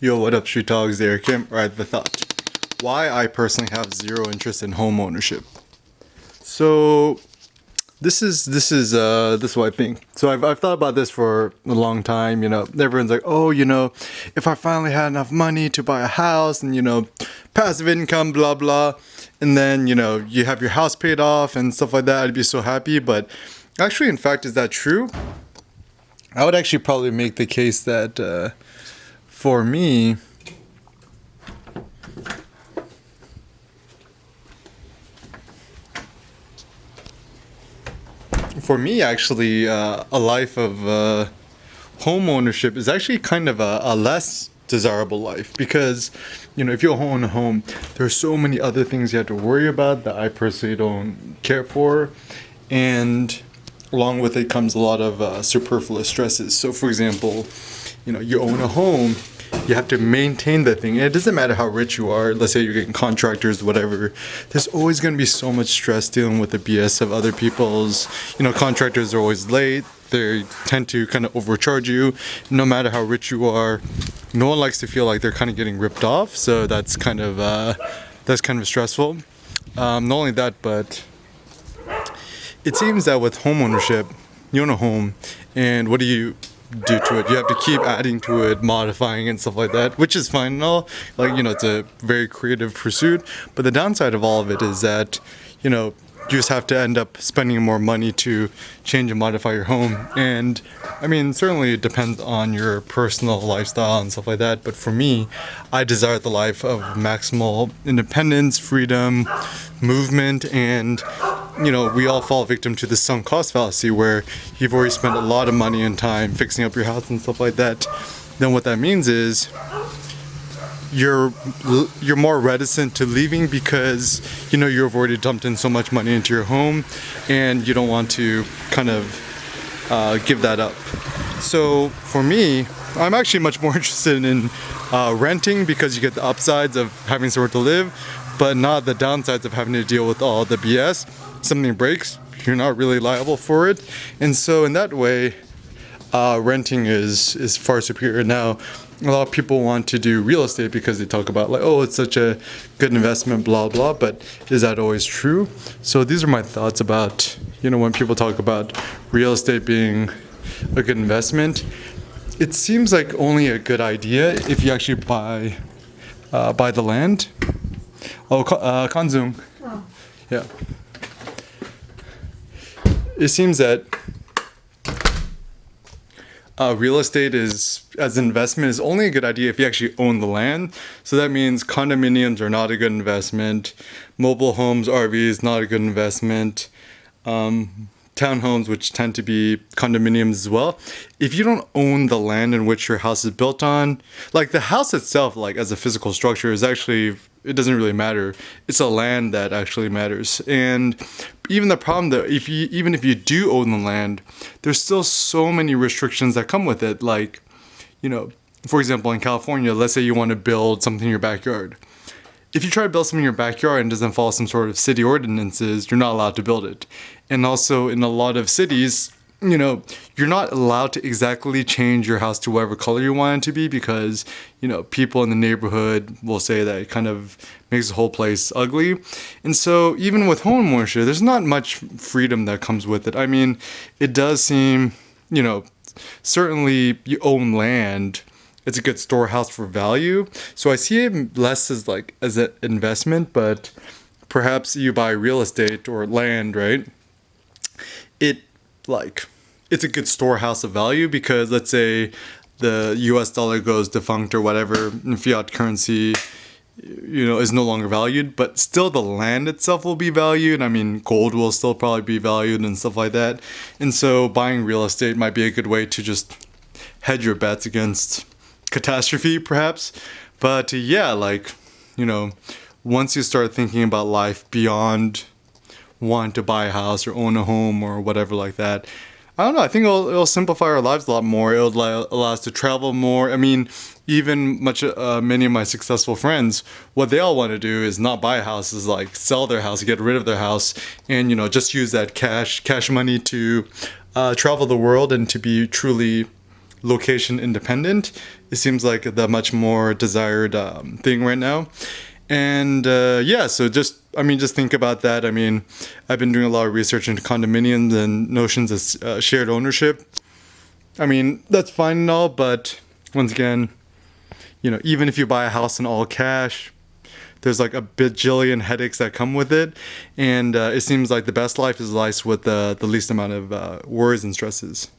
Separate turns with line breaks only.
Yo, what up, Street Dogs? There, Kim. Right, the thought. Why I personally have zero interest in home ownership. So this is what I think. So I've thought about this for a long time. Everyone's like, oh, if I finally had enough money to buy a house and passive income, blah blah, and then you have your house paid off and stuff like that, I'd be so happy. But actually, in fact, is that true? I would actually probably make the case that for me. For me, actually, a life of home ownership is actually kind of a less desirable life because, if you own a home, there are so many other things you have to worry about that I personally don't care for, and along with it comes a lot of superfluous stresses. So, for example, you own a home, you have to maintain the thing. And it doesn't matter how rich you are. Let's say you're getting contractors, whatever. There's always going to be so much stress dealing with the BS of other people's. Contractors are always late. They tend to kind of overcharge you. No matter how rich you are, no one likes to feel like they're kind of getting ripped off. So that's kind of stressful. Not only that, but it seems that with home ownership, you own a home, and what do you do to it? You have to keep adding to it, modifying and stuff like that, which is fine and all. It's a very creative pursuit. But the downside of all of it is that, you just have to end up spending more money to change and modify your home. And I mean, certainly it depends on your personal lifestyle and stuff like that. But for me, I desire the life of maximal independence, freedom, movement, and we all fall victim to the sunk cost fallacy where you've already spent a lot of money and time fixing up your house and stuff like that. Then what that means is you're more reticent to leaving because you've already dumped in so much money into your home and you don't want to kind of give that up. So for me, I'm actually much more interested in renting because you get the upsides of having somewhere to live, but not the downsides of having to deal with all the BS. Something breaks, you're not really liable for it. And so in that way, renting is far superior. Now, a lot of people want to do real estate because they talk about it's such a good investment, blah blah, but is that always true? So these are my thoughts about when people talk about real estate being a good investment. It seems like only a good idea if you actually buy the land. Kanzung.
Oh.
Yeah. It seems that real estate as an investment is only a good idea if you actually own the land. So that means condominiums are not a good investment. Mobile homes, RVs, not a good investment. Townhomes, which tend to be condominiums as well. If you don't own the land in which your house is built on, the house itself, as a physical structure, is actually, it doesn't really matter. It's a land that actually matters. And even the problem that even if you do own the land, there's still so many restrictions that come with it. For example, in California, let's say you want to build something in your backyard. If you try to build something in your backyard and it doesn't follow some sort of city ordinances, you're not allowed to build it. And also in a lot of cities, you're not allowed to exactly change your house to whatever color you want it to be because, people in the neighborhood will say that it kind of makes the whole place ugly. And so even with home ownership, there's not much freedom that comes with it. I mean, it does seem, certainly you own land. It's a good storehouse for value. So I see it less as an investment, but perhaps you buy real estate or land, right? It's a good storehouse of value because let's say the US dollar goes defunct or whatever, and fiat currency, is no longer valued, but still the land itself will be valued. I mean, gold will still probably be valued and stuff like that. And so buying real estate might be a good way to just hedge your bets against catastrophe, perhaps. But yeah, once you start thinking about life beyond wanting to buy a house or own a home or whatever like that, I don't know, I think it'll simplify our lives a lot more. It'll allow us to travel more. I mean, even many of my successful friends, what they all want to do is not buy a house, is sell their house, get rid of their house, and just use that cash money to travel the world and to be truly location independent. It seems like the much more desired thing right now. And yeah, so just think about that. I mean, I've been doing a lot of research into condominiums and notions of shared ownership. I mean, that's fine and all, but once again, even if you buy a house in all cash, there's like a bajillion headaches that come with it, and it seems like the best life is life with the least amount of worries and stresses.